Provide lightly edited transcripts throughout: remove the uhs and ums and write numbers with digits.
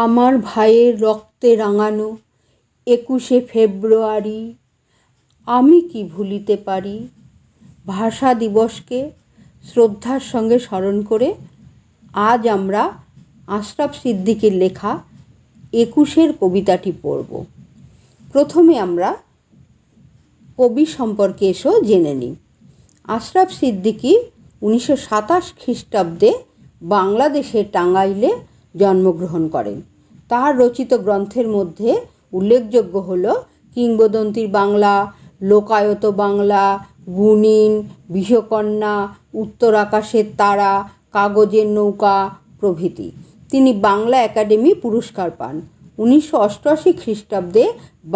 আমার ভাইয়ের রক্তে রাঙানো ২১শে ফেব্রুয়ারি আমি কি ভুলিতে পারি। ভাষা দিবসকে শ্রদ্ধার সঙ্গে স্মরণ করে আজ আমরা আশরাফ সিদ্দিকীর লেখা ২১-এর কবিতাটি পড়ব। প্রথমে আমরা কবি সম্পর্কে জেনে নিই। আশরাফ সিদ্দিকী ১৯২৭ খ্রিস্টাব্দে বাংলাদেশের টাঙ্গাইলে জন্মগ্রহণ করেন। তার রচিত গ্রন্থের মধ্যে উল্লেখযোগ্য হল কিংবদন্তির বাংলা, লোকায়ত বাংলা, গুণিন, বিষকন্যা, উত্তর আকাশের তারা, কাগজের নৌকা প্রভৃতি। তিনি বাংলা একাডেমি পুরস্কার পান। ১৯৮৮ খ্রিস্টাব্দে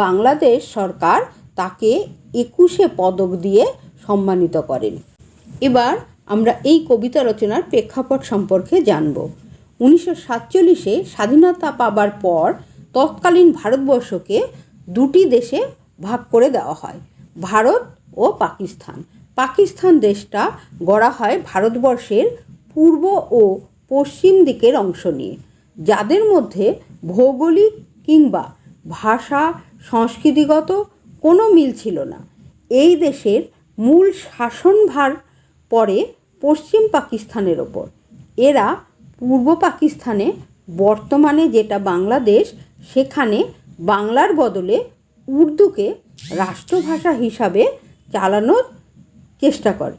বাংলাদেশ সরকার তাকে ২১শে পদক দিয়ে সম্মানিত করেন। এবার আমরা এই কবিতা রচনার প্রেক্ষাপট সম্পর্কে জানব। ১৯৪৭-এ স্বাধীনতা পাবার পর তৎকালীন ভারতবর্ষকে দুটি দেশে ভাগ করে দেওয়া হয়, ভারত ও পাকিস্তান। পাকিস্তান দেশটা গড়া হয় ভারতবর্ষের পূর্ব ও পশ্চিম দিকের অংশ নিয়ে, যাদের মধ্যে ভৌগোলিক কিংবা ভাষা সংস্কৃতিগত কোনো মিল ছিল না। এই দেশের মূল শাসনভার পড়ে পশ্চিম পাকিস্তানের ওপর। এরা পূর্ব পাকিস্তানে, বর্তমানে যেটা বাংলাদেশ, সেখানে বাংলার বদলে উর্দুকে রাষ্ট্রভাষা হিসাবে চালানোর চেষ্টা করে।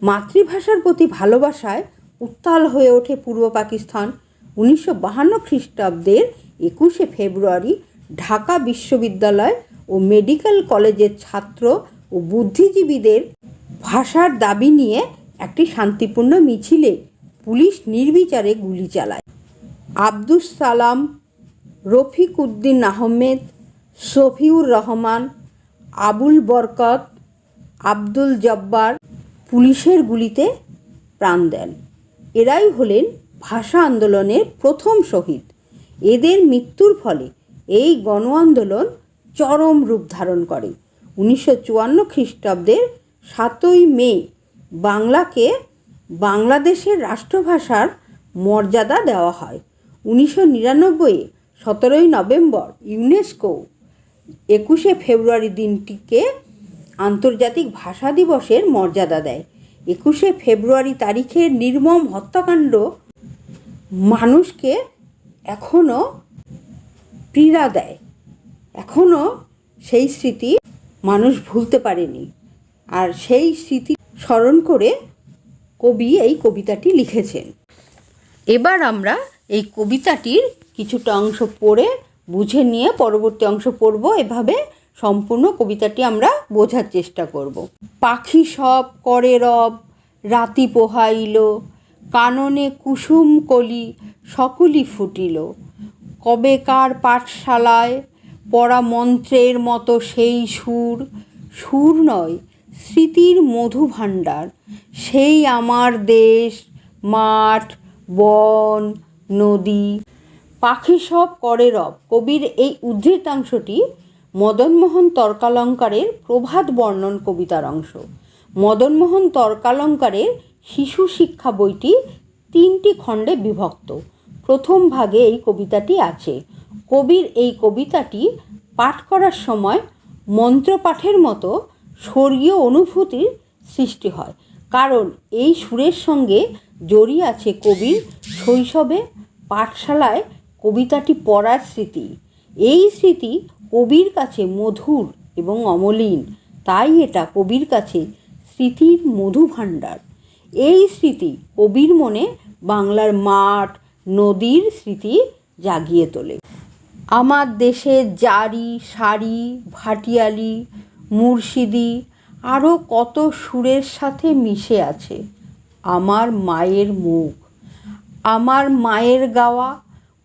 মাতৃভাষার প্রতি ভালোবাসায় উত্তাল হয়ে ওঠে পূর্ব পাকিস্তান। ১৯৫২ খ্রিস্টাব্দের ২১শে ফেব্রুয়ারি ঢাকা বিশ্ববিদ্যালয় ও মেডিকেল কলেজের ছাত্র ও বুদ্ধিজীবীদের ভাষার দাবি নিয়ে একটি শান্তিপূর্ণ মিছিলে পুলিশ নির্বিচারে গুলি চালায়। আব্দুস সালাম, রফিক উদ্দিন আহমেদ, শফিউর রহমান, আবুল বরকত, আব্দুল জব্বার পুলিশের গুলিতে প্রাণ দেন। এরাই হলেন ভাষা আন্দোলনের প্রথম শহীদ। এদের মৃত্যুর ফলে এই গণ আন্দোলন চরম রূপ ধারণ করে। ১৯৫৪ খ্রিস্টাব্দের ৭ই মে বাংলাকে বাংলাদেশের রাষ্ট্রভাষার মর্যাদা দেওয়া হয়। ১৯৯৯-এ ১৭ই নভেম্বর ইউনেস্কো ২১শে ফেব্রুয়ারি দিনটিকে আন্তর্জাতিক ভাষা দিবসের মর্যাদা দেয়। ২১শে ফেব্রুয়ারি তারিখের নির্মম হত্যাকাণ্ড মানুষকে এখনও পীড়া দেয়। এখনও সেই স্মৃতি মানুষ ভুলতে পারেনি, আর সেই স্মৃতি স্মরণ করে কবি এই কবিতাটি লিখেছেন। এবার আমরা এই কবিতাটির কিছুটা অংশ পড়ে বুঝে নিয়ে পরবর্তী অংশ পড়ব। এভাবে সম্পূর্ণ কবিতাটি আমরা বোঝার চেষ্টা করব। পাখি সব করে রব, রাতি পোহাইল, কাননে কুসুম কলি সকলই ফুটিল, কবেকার পাঠশালায় পড়া মন্ত্রের মতো সেই সুর, সুর নয় স্মৃতির মধু ভাণ্ডার, সেই আমার দেশ, মাঠ, বন, নদী। পাখি সব করে রব। কবির এই উদ্ধৃতাংশটি মদনমোহন তর্কালঙ্কারের প্রভাত বর্ণন কবিতার অংশ। মদনমোহন তর্কালঙ্কারের শিশু শিক্ষা বইটি ৩টি খণ্ডে বিভক্ত। প্রথম ভাগে এই কবিতাটি আছে। কবির এই কবিতাটি পাঠ করার সময় মন্ত্রপাঠের মতো স্বর্গীয় অনুভূতির সৃষ্টি হয়, কারণ এই সুরের সঙ্গে জড়িয়ে আছে কবির শৈশবে পাঠশালায় কবিতাটি পড়ার স্মৃতি। এই স্মৃতি কবির কাছে মধুর এবং অমলিন, তাই এটা কবির কাছে স্মৃতির মধু ভাণ্ডার। এই স্মৃতি কবির মনে বাংলার মাঠ, নদীর স্মৃতি জাগিয়ে তোলে। আমার দেশের জারি, সারি, ভাটিয়ালি, মুর্শিদি আরও কত সুরের সাথে মিশে আছে আমার মায়ের মুখ, আমার মায়ের গাওয়া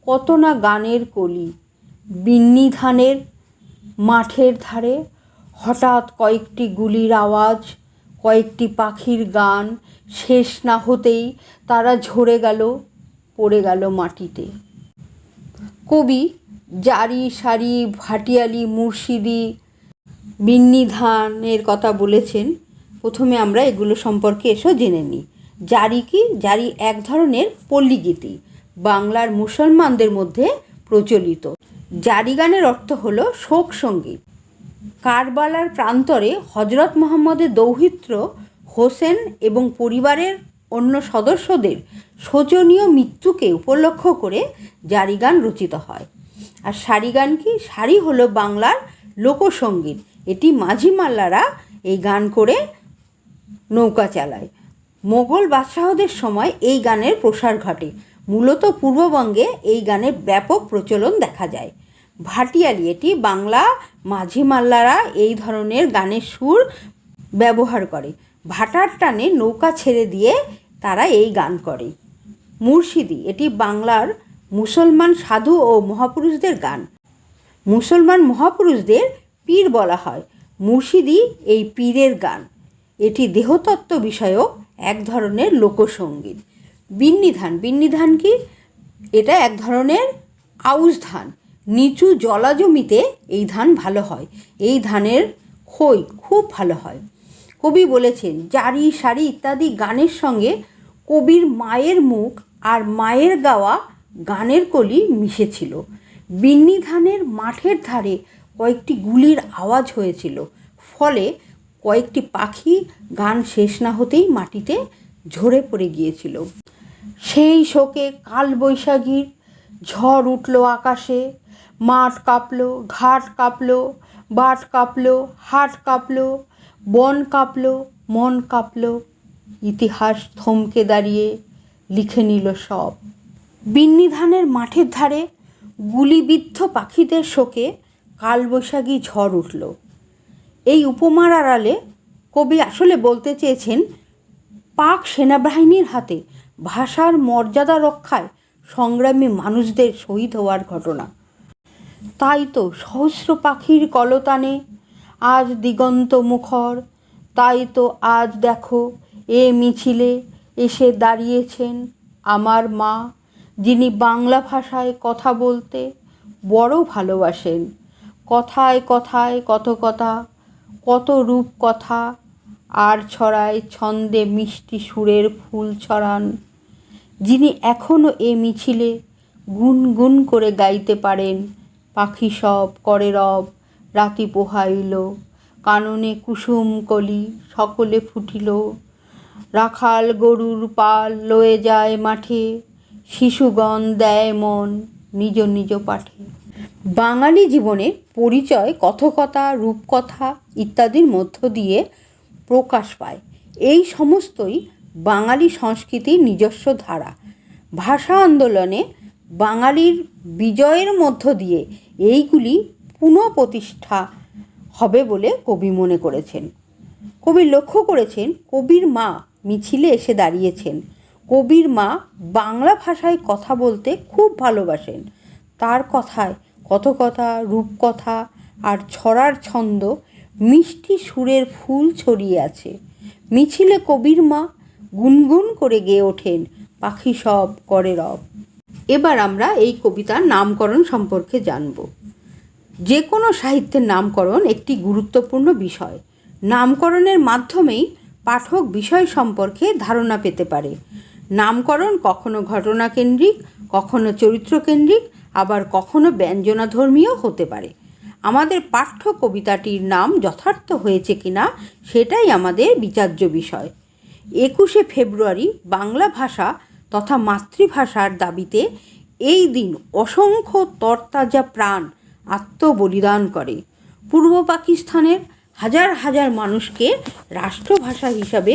কত না গানের কলি। বিন্নি ধানের মাঠের ধারে হঠাৎ কয়েকটি গুলির আওয়াজ, কয়েকটি পাখির গান, শেষ না হতেই তারা ঝরে গেল, পড়ে গেল মাটিতে। কবি জারি, সারি, ভাটিয়ালি, মুর্শিদি, বিন্নি ধানের কথা বলেছেন। প্রথমে আমরা এগুলো সম্পর্কে জেনে নিই। জারি কি? জারি এক ধরনের পল্লীগীতি। বাংলার মুসলমানদের মধ্যে প্রচলিত। জারি গানের অর্থ হলো শোক সঙ্গীত। কারবালার প্রান্তরে হজরত মোহাম্মদের দৌহিত্র হোসেন এবং পরিবারের অন্য সদস্যদের শোচনীয় মৃত্যুকে উপলক্ষ করে জারি গান রচিত হয়। আর সারি গান কি? সারি হলো বাংলার লোকসঙ্গীত। এটি মাঝি মাল্লারা এই গান করে নৌকা চালায়। মোগল বাদশাহদের সময় এই গানের প্রসার ঘটে। মূলত পূর্ববঙ্গে এই গানের ব্যাপক প্রচলন দেখা যায়। ভাটিয়ালি, এটি বাংলা মাঝি মাল্লারা এই ধরনের গানের সুর ব্যবহার করে। ভাটার টানে নৌকা ছেড়ে দিয়ে তারা এই গান করে। মুর্শিদি, এটি বাংলার মুসলমান সাধু ও মহাপুরুষদের গান। মুসলমান মহাপুরুষদের পীর বলা হয়। মুর্শিদি এই পীরের গান। এটি দেহতত্ত্ব বিষয়ক এক ধরনের লোকসঙ্গীত। বিন্নি ধান, বিন্নি ধান কি? এটা এক ধরনের আউশ ধান। নিচু জলা জমিতে এই ধান ভালো হয়। এই ধানের খই খুব ভালো হয়। কবি বলেছেন, জারি সারি ইত্যাদি গানের সঙ্গে কবির মায়ের মুখ আর মায়ের গাওয়া গানের কলি মিশেছিল। বিন্নি ধানের মাঠের ধারে কয়েকটি গুলির আওয়াজ হয়েছিল, ফলে কয়েকটি পাখি গান শেষ না হতেই মাটিতে ঝরে পড়ে গিয়েছিল। সেই শোকে কালবৈশাখীর ঝড় উঠল আকাশে, মাঠ কাঁপলো, ঘাট কাঁপলো, বাট কাঁপলো, হাট কাঁপলো, বন কাঁপলো, মন কাঁপলো, ইতিহাস থমকে দাঁড়িয়ে লিখে নিল সব। বিন্নি ধানের মাঠের ধারে গুলিবিদ্ধ পাখিদের শোকে কালবৈশাখী ঝড় উঠল। এই উপমার আড়ালে কবি আসলে বলতে চেয়েছেন, পাক সেনাবাহিনীর হাতে ভাষার মর্যাদা রক্ষায় সংগ্রামী মানুষদের শহীদ হওয়ার ঘটনা। তাই তো সহস্র পাখির কলতানে আজ দিগন্ত মুখর, তাই তো আজ দেখো এ মিছিলে এসে দাঁড়িয়েছেন আমার মা, যিনি বাংলা ভাষায় কথা বলতে বড় ভালোবাসেন। কথায় কথায় কত কথা, কত রূপ কথা, আর ছড়ায় ছন্দে মিষ্টি সুরের ফুল ছড়ান, যিনি এখনও এ মিছিলে গুনগুন করে গাইতে পারেন। পাখি সব করে রব, রাতি পোহাইল, কাননে কুসুম কলি সকলে ফুটিল, রাখাল গরুর পাল লয়ে যায় মাঠে, শিশুগণ দেয় মন নিজ নিজ পাঠে। বাঙালি জীবনের পরিচয় কথকতা, রূপকথা ইত্যাদির মধ্য দিয়ে প্রকাশ পায়। এই সমস্তই বাঙালি সংস্কৃতির নিজস্ব ধারা। ভাষা আন্দোলনে বাঙালির বিজয়ের মধ্য দিয়ে এইগুলি পুনঃপ্রতিষ্ঠা হবে বলে কবি মনে করেছেন। কবি লক্ষ্য করেছেন, কবির মা মিছিলে এসে দাঁড়িয়েছেন। কবির মা বাংলা ভাষায় কথা বলতে খুব ভালোবাসেন। তার কথায় কথকতা, রূপকথা আর ছড়ার ছন্দ, মিষ্টি সুরের ফুল ছড়িয়ে আছে। মিছিলে কবির মা গুনগুন করে গেয়ে ওঠেন, পাখি সব করে রব। এবার আমরা এই কবিতার নামকরণ সম্পর্কে জানব। যে কোনো সাহিত্যের নামকরণ একটি গুরুত্বপূর্ণ বিষয়। নামকরণের মাধ্যমেই পাঠক বিষয় সম্পর্কে ধারণা পেতে পারে। নামকরণ কখনো ঘটনাকেন্দ্রিক, কখনো চরিত্রকেন্দ্রিক, আবার কখনো ব্যঞ্জনাধর্মীয় হতে পারে। আমাদের পাঠ্য কবিতাটির নাম যথার্থ হয়েছে কিনা সেটাই আমাদের বিচার্য বিষয়। 21শে ফেব্রুয়ারি বাংলা ভাষা তথা মাতৃভাষার দাবিতে এই দিন অসংখ্য তরতাজা প্রাণ আত্মবলিদান করে। পূর্ব পাকিস্তানের হাজার হাজার মানুষকে রাষ্ট্রভাষা হিসাবে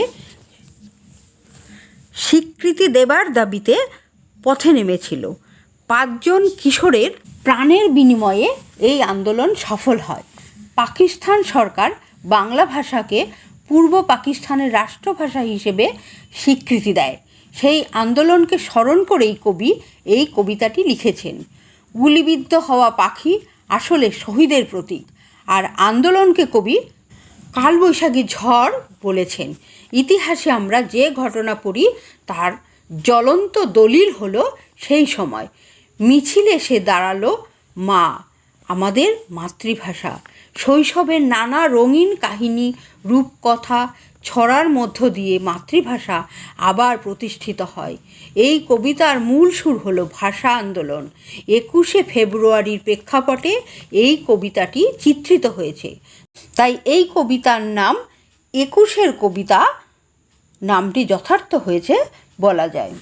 স্বীকৃতি দেবার দাবিতে পথে নেমেছিল। 5 জন কিশোরের প্রাণের বিনিময়ে এই আন্দোলন সফল হয়। পাকিস্তান সরকার বাংলা ভাষাকে পূর্ব পাকিস্তানের রাষ্ট্রভাষা হিসেবে স্বীকৃতি দেয়। সেই আন্দোলনকে স্মরণ করেই কবি এই কবিতাটি লিখেছেন। গুলিবিদ্ধ হওয়া পাখি আসলে শহীদের প্রতীক, আর আন্দোলনকে কবি কালবৈশাখী ঝড় বলেছেন। ইতিহাসে আমরা যে ঘটনা পড়ি তার জ্বলন্ত দলিল হলো সেই সময় মিছিলে এসে দাঁড়ালো মা, আমাদের মাতৃভাষা। শৈশবের নানা রঙিন কাহিনী, রূপকথা ছড়ার মধ্য দিয়ে মাতৃভাষা আবার প্রতিষ্ঠিত হয়। এই কবিতার মূল সুর হলো ভাষা আন্দোলন। 21শে ফেব্রুয়ারির প্রেক্ষাপটে এই কবিতাটি চিত্রিত হয়েছে, তাই এই কবিতার নাম 21শের কবিতা নামটি যথার্থ হয়েছে বলা যায়।